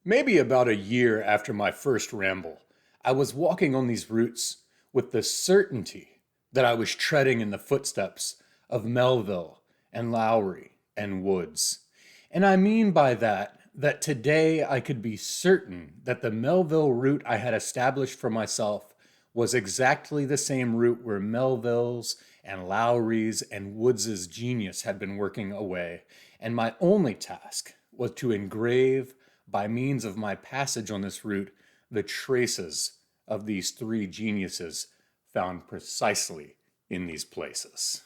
Maybe about a year after my first ramble, I was walking on these routes with the certainty that I was treading in the footsteps of Melville and Lowry and Woods. And I mean by that today I could be certain that the Melville route I had established for myself was exactly the same route where Melville's and Lowry's and Woods's genius had been working away, and my only task was to engrave, by means of my passage on this route, the traces of these three geniuses found precisely in these places.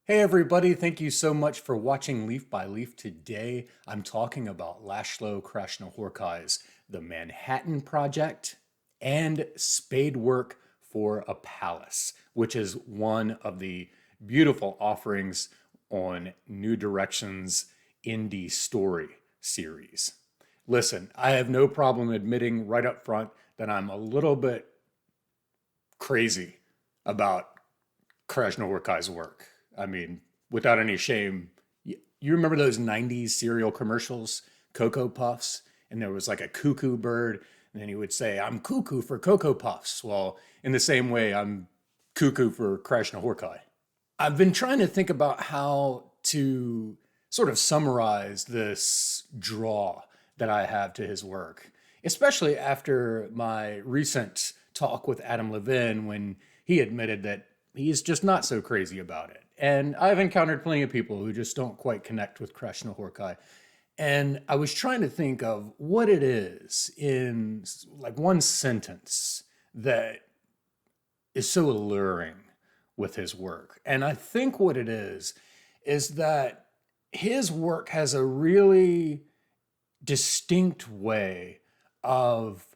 Hey everybody, thank you so much for watching Leaf by Leaf. Today I'm talking about László Krasznahorkai's The Manhattan Project and Spadework for a Palace, which is one of the beautiful offerings on New Direction's indie story series. Listen, I have no problem admitting right up front that I'm a little bit crazy about Krasznahorkai's work. I mean, without any shame, you remember those 90s cereal commercials, Cocoa Puffs? And there was like a cuckoo bird, and then he would say, I'm cuckoo for Cocoa Puffs. Well, in the same way, I'm cuckoo for Krasznahorkai. I've been trying to think about how to sort of summarize this draw that I have to his work, especially after my recent talk with Adam Levin when he admitted that he's just not so crazy about it. And I've encountered plenty of people who just don't quite connect with Krasznahorkai. And I was trying to think of what it is in like one sentence that is so alluring with his work. And I think what it is that his work has a really distinct way of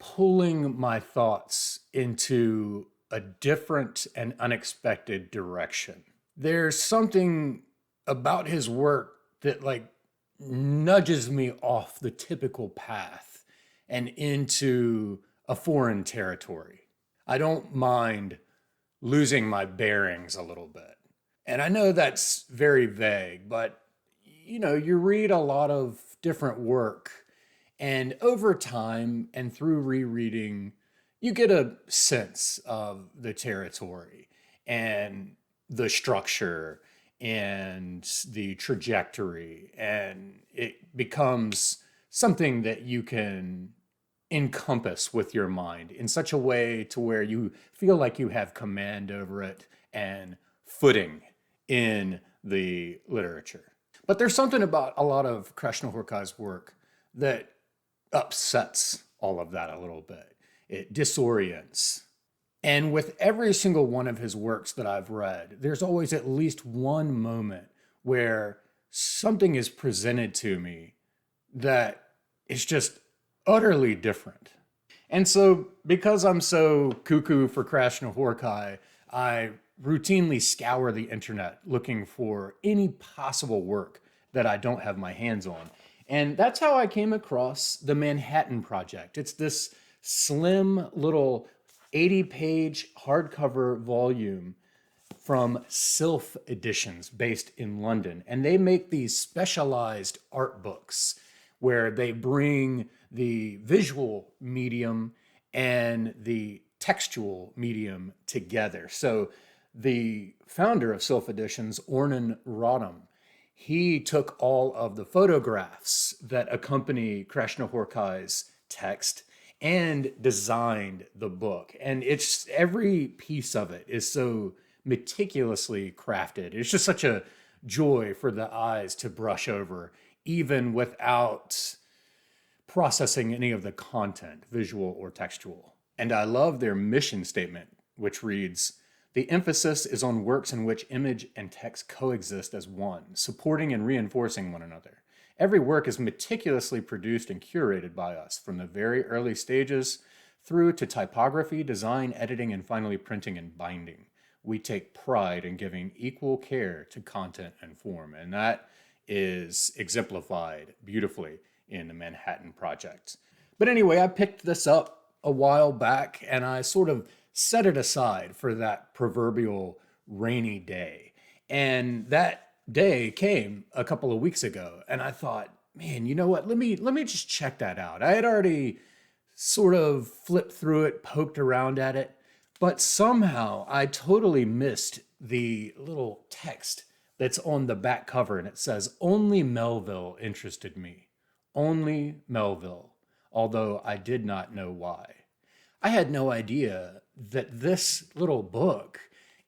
pulling my thoughts into a different and unexpected direction. There's something about his work that nudges me off the typical path and into a foreign territory. I don't mind losing my bearings a little bit. And I know that's very vague, but you read a lot of different work, and over time and through rereading, you get a sense of the territory and the structure and the trajectory, and it becomes something that you can encompass with your mind in such a way to where you feel like you have command over it and footing in the literature. But there's something about a lot of Krasznahorkai's work that upsets all of that a little bit. It disorients. And with every single one of his works that I've read, there's always at least one moment where something is presented to me that is just utterly different. And so, because I'm so cuckoo for Krasznahorkai, I routinely scour the internet looking for any possible work that I don't have my hands on. And that's how I came across The Manhattan Project. It's this slim little 80-page hardcover volume from Sylph Editions based in London. And they make these specialized art books where they bring the visual medium and the textual medium together. So the founder of Sylph Editions, Ornan Rodham, he took all of the photographs that accompany Krasznahorkai's text and designed the book. And it's every piece of it is so meticulously crafted. It's just such a joy for the eyes to brush over, even without processing any of the content, visual or textual. And I love their mission statement, which reads, "The emphasis is on works in which image and text coexist as one, supporting and reinforcing one another. Every work is meticulously produced and curated by us from the very early stages through to typography, design, editing, and finally printing and binding. We take pride in giving equal care to content and form." And that is exemplified beautifully in the Manhattan Project. But anyway, I picked this up a while back and I sort of set it aside for that proverbial rainy day. And that day came a couple of weeks ago and I thought, man, you know what? Let me just check that out. I had already sort of flipped through it, poked around at it, but somehow I totally missed the little text that's on the back cover and it says, "Only Melville interested me." Only Melville, although I did not know why. I had no idea that this little book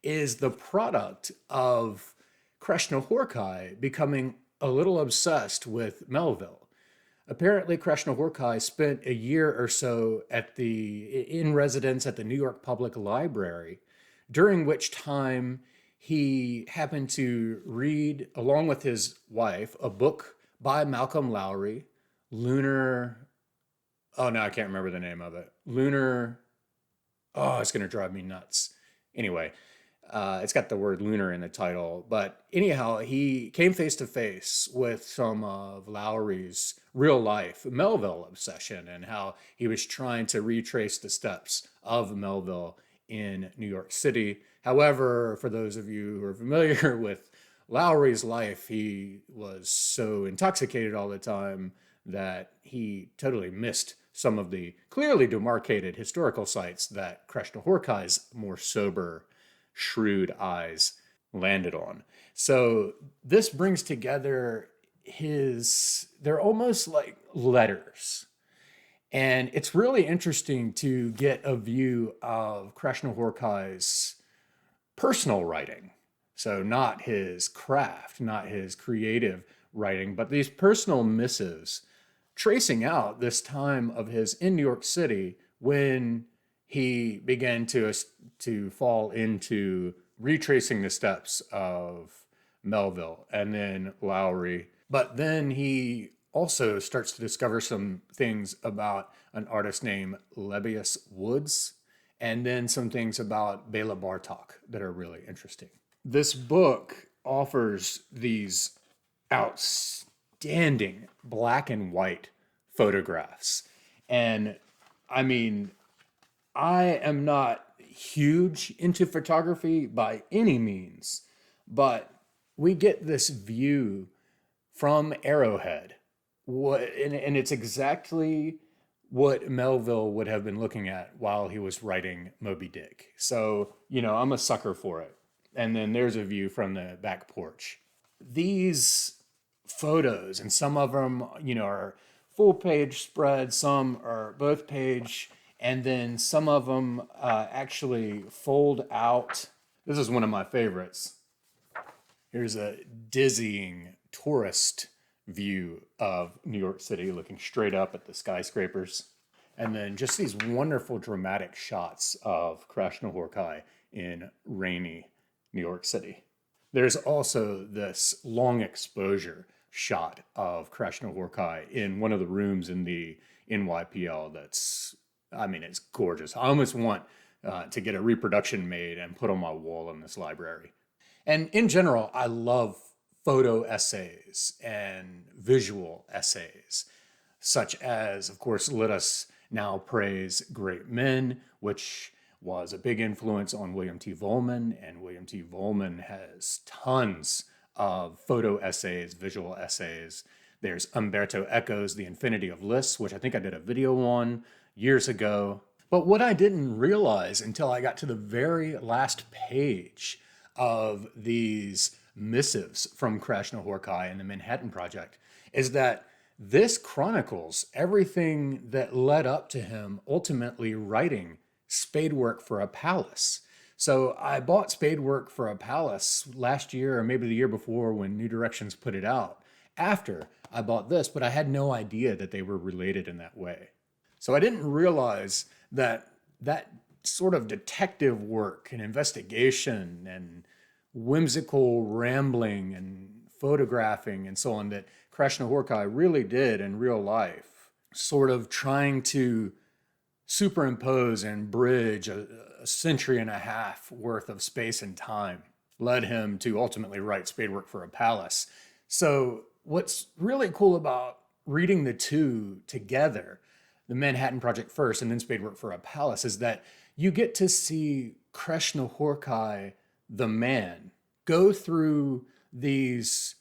is the product of Krasznahorkai becoming a little obsessed with Melville. Apparently, Krasznahorkai spent a year or so in residence at the New York Public Library, during which time he happened to read, along with his wife, a book by Malcolm Lowry, Lunar. Oh, no, I can't remember the name of it. Lunar. Oh, it's going to drive me nuts. Anyway, it's got the word lunar in the title. But anyhow, he came face to face with some of Lowry's real life Melville obsession and how he was trying to retrace the steps of Melville in New York City. However, for those of you who are familiar with Lowry's life, he was so intoxicated all the time that he totally missed some of the clearly demarcated historical sites that Krasznahorkai's more sober, shrewd eyes landed on. So this brings together they're almost like letters. And it's really interesting to get a view of Krasznahorkai's personal writing. So not his craft, not his creative writing, but these personal missives tracing out this time of his in New York City when he began to fall into retracing the steps of Melville and then Lowry. But then he also starts to discover some things about an artist named Lebbeus Woods, and then some things about Bela Bartok that are really interesting. This book offers these outstanding black and white photographs. And I mean, I am not huge into photography by any means, but we get this view from Arrowhead. And it's exactly what Melville would have been looking at while he was writing Moby Dick. So, I'm a sucker for it. And then there's a view from the back porch. These photos, and some of them, are full page spread, some are both page, and then some of them actually fold out. This is one of my favorites. Here's a dizzying tourist view of New York City looking straight up at the skyscrapers. And then just these wonderful dramatic shots of Krasznahorkai in rainy New York City. There's also this long exposure shot of Krasznahorkai in one of the rooms in the NYPL it's gorgeous. I almost want to get a reproduction made and put on my wall in this library. And in general, I love photo essays and visual essays, such as, of course, Let Us Now Praise Great Men, which was a big influence on William T. Vollmann, and William T. Vollmann has tons of photo essays, visual essays. There's Umberto Eco's The Infinity of Lists, which I think I did a video on years ago. But what I didn't realize until I got to the very last page of these missives from Krasznahorkai and the Manhattan Project is that this chronicles everything that led up to him ultimately writing Spadework for a Palace. So I bought Spadework for a Palace last year, or maybe the year before when New Directions put it out, after I bought this, but I had no idea that they were related in that way. So I didn't realize that sort of detective work and investigation and whimsical rambling and photographing and so on that Krasznahorkai really did in real life, sort of trying to superimpose and bridge a century and a half worth of space and time, led him to ultimately write Spadework for a Palace. So what's really cool about reading the two together, the Manhattan Project first and then Spadework for a Palace, is that you get to see Krasznahorkai, the man, go through these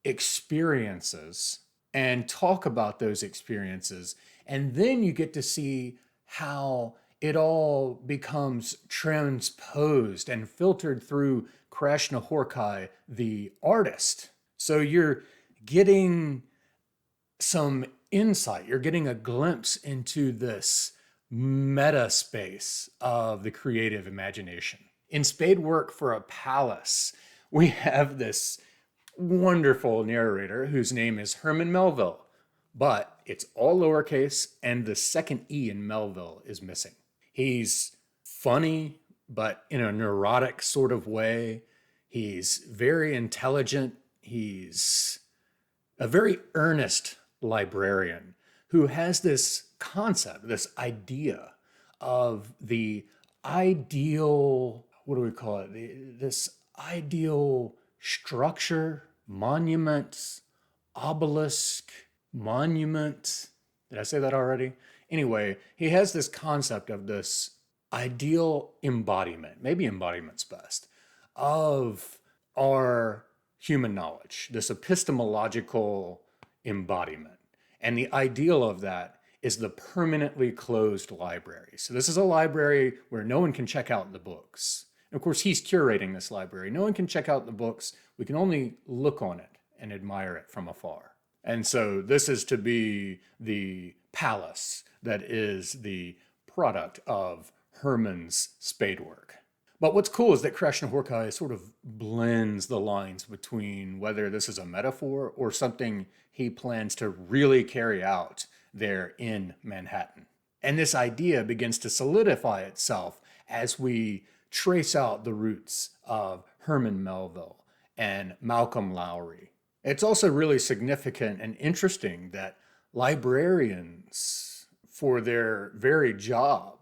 experiences and talk about those experiences. And then you get to see how it all becomes transposed and filtered through Krasznahorkai, the artist. So you're getting some insight, you're getting a glimpse into this meta space of the creative imagination. In Spadework for a Palace, we have this wonderful narrator whose name is Herman Melville, but it's all lowercase and the second E in Melville is missing. He's funny, but in a neurotic sort of way. He's very intelligent. He's a very earnest librarian who has this concept, this idea of the ideal, what do we call it? This ideal structure, monument, obelisk, monument. Did I say that already? Anyway, he has this concept of this ideal embodiment, maybe embodiment's best, of our human knowledge, this epistemological embodiment. And the ideal of that is the permanently closed library. So this is a library where no one can check out the books. And of course, he's curating this library. No one can check out the books. We can only look on it and admire it from afar. And so this is to be the palace that is the product of Herman's Spadework. But what's cool is that Krasznahorkai sort of blends the lines between whether this is a metaphor or something he plans to really carry out there in Manhattan. And this idea begins to solidify itself as we trace out the roots of Herman Melville and Malcolm Lowry. It's also really significant and interesting that librarians, for their very job,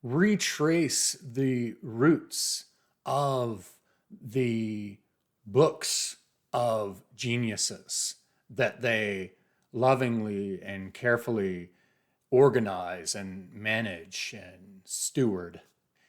retrace the roots of the books of geniuses that they lovingly and carefully organize and manage and steward.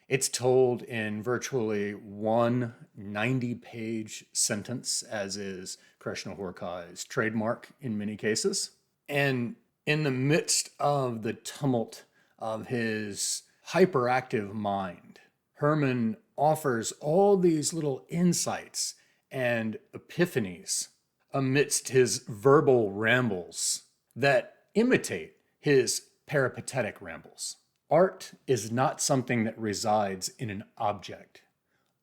It's told in virtually one 90-page sentence, as is Krasznahorkai's trademark in many cases. And in the midst of the tumult of his hyperactive mind, Herman offers all these little insights and epiphanies amidst his verbal rambles that imitate his peripatetic rambles. Art is not something that resides in an object.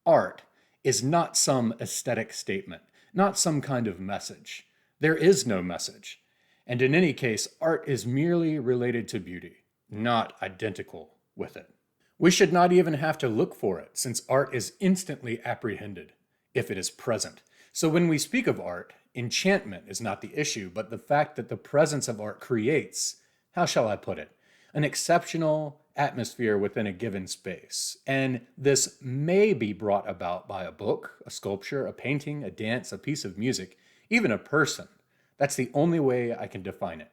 Art is not some aesthetic statement, not some kind of message. There is no message. And in any case, art is merely related to beauty, not identical with it. We should not even have to look for it, since art is instantly apprehended if it is present. So when we speak of art, enchantment is not the issue, but the fact that the presence of art creates, how shall I put it, an exceptional atmosphere within a given space. And this may be brought about by a book, a sculpture, a painting, a dance, a piece of music, even a person. That's the only way I can define it.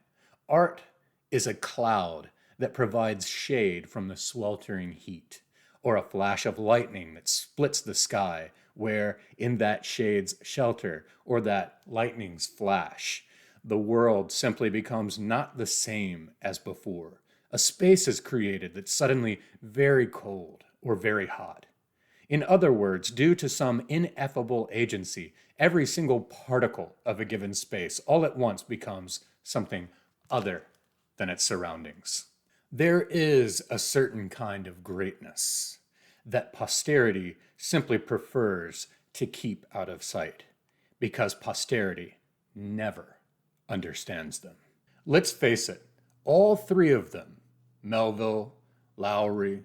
Art is a cloud that provides shade from the sweltering heat, or a flash of lightning that splits the sky, where in that shade's shelter, or that lightning's flash, the world simply becomes not the same as before. A space is created that's suddenly very cold or very hot. In other words, due to some ineffable agency, every single particle of a given space all at once becomes something other than its surroundings. There is a certain kind of greatness that posterity simply prefers to keep out of sight, because posterity never understands them. Let's face it, all three of them, Melville, Lowry,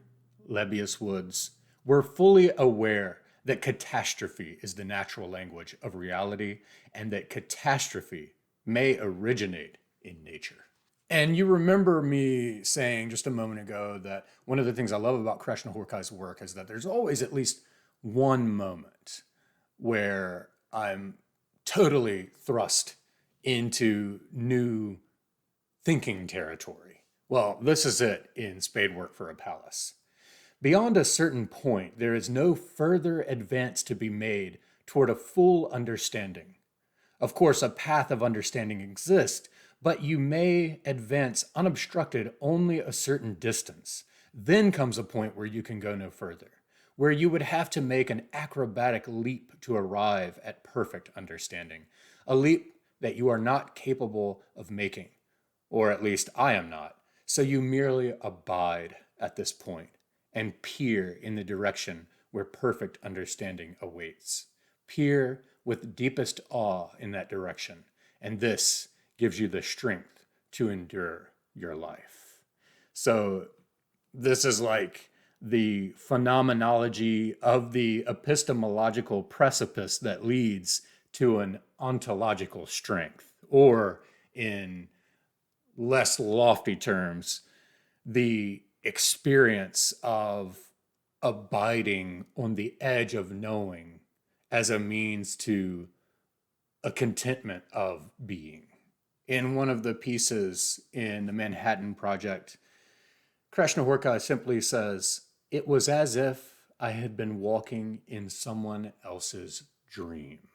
Lebbeus Woods, were fully aware that catastrophe is the natural language of reality and that catastrophe may originate in nature. And you remember me saying just a moment ago that one of the things I love about Krasznahorkai's work is that there's always at least one moment where I'm totally thrust into new thinking territory, Well, this is it in Spadework for a Palace. Beyond a certain point, there is no further advance to be made toward a full understanding. Of course, a path of understanding exists, but you may advance unobstructed only a certain distance. Then comes a point where you can go no further, where you would have to make an acrobatic leap to arrive at perfect understanding, a leap that you are not capable of making, or at least I am not. So you merely abide at this point and peer in the direction where perfect understanding awaits. Peer with deepest awe in that direction, and this gives you the strength to endure your life. So this is like the phenomenology of the epistemological precipice that leads to an ontological strength, or in less lofty terms, the experience of abiding on the edge of knowing as a means to a contentment of being. In one of the pieces in the Manhattan Project, Krasznahorkai simply says, "It was as if I had been walking in someone else's dream."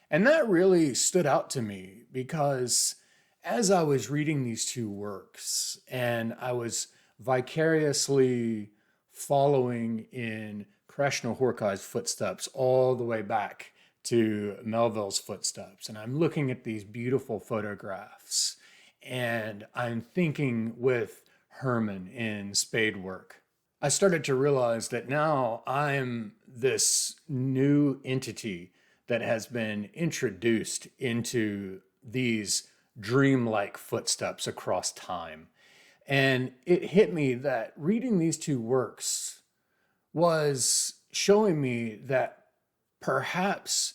And that really stood out to me because as I was reading these two works and I was vicariously following in Krasznahorkai's footsteps all the way back to Melville's footsteps, and I'm looking at these beautiful photographs, and I'm thinking with Herman in Spadework, I started to realize that now I'm this new entity that has been introduced into these dreamlike footsteps across time. And it hit me that reading these two works was showing me that perhaps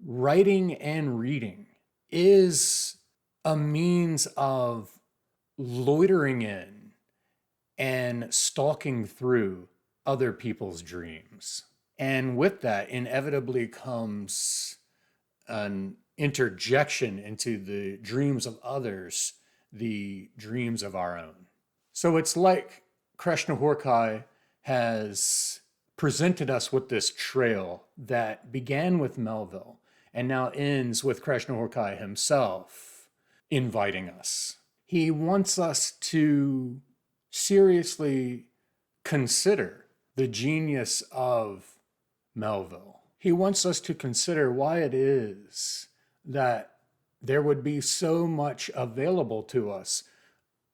writing and reading is a means of loitering in and stalking through other people's dreams. And with that, inevitably comes an interjection into the dreams of others, the dreams of our own. So it's like Krasznahorkai has presented us with this trail that began with Melville and now ends with Krasznahorkai himself inviting us. He wants us to seriously consider the genius of Melville. He wants us to consider why it is that there would be so much available to us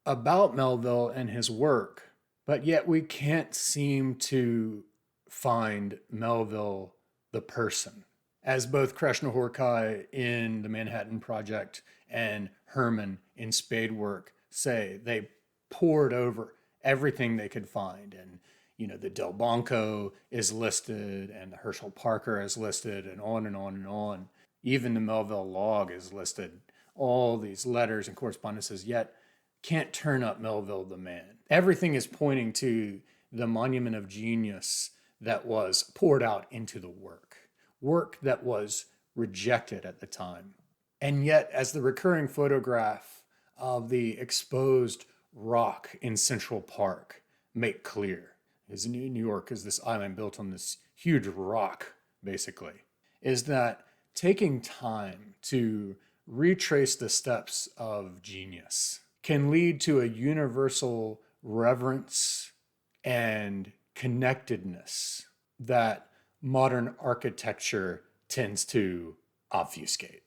about Melville and his work, but yet we can't seem to find Melville the person. As both Krasznahorkai in the Manhattan Project and Herman in Spadework say, they pored over everything they could find. And, the Del Banco is listed and the Herschel Parker is listed and on and on and on. Even the Melville log is listed. All these letters and correspondences, yet can't turn up Melville the man. Everything is pointing to the monument of genius that was poured out into the work that was rejected at the time. And yet, as the recurring photograph of the exposed rock in Central Park make clear, is New York is this island built on this huge rock, basically, is that taking time to retrace the steps of genius can lead to a universal reverence and connectedness that modern architecture tends to obfuscate.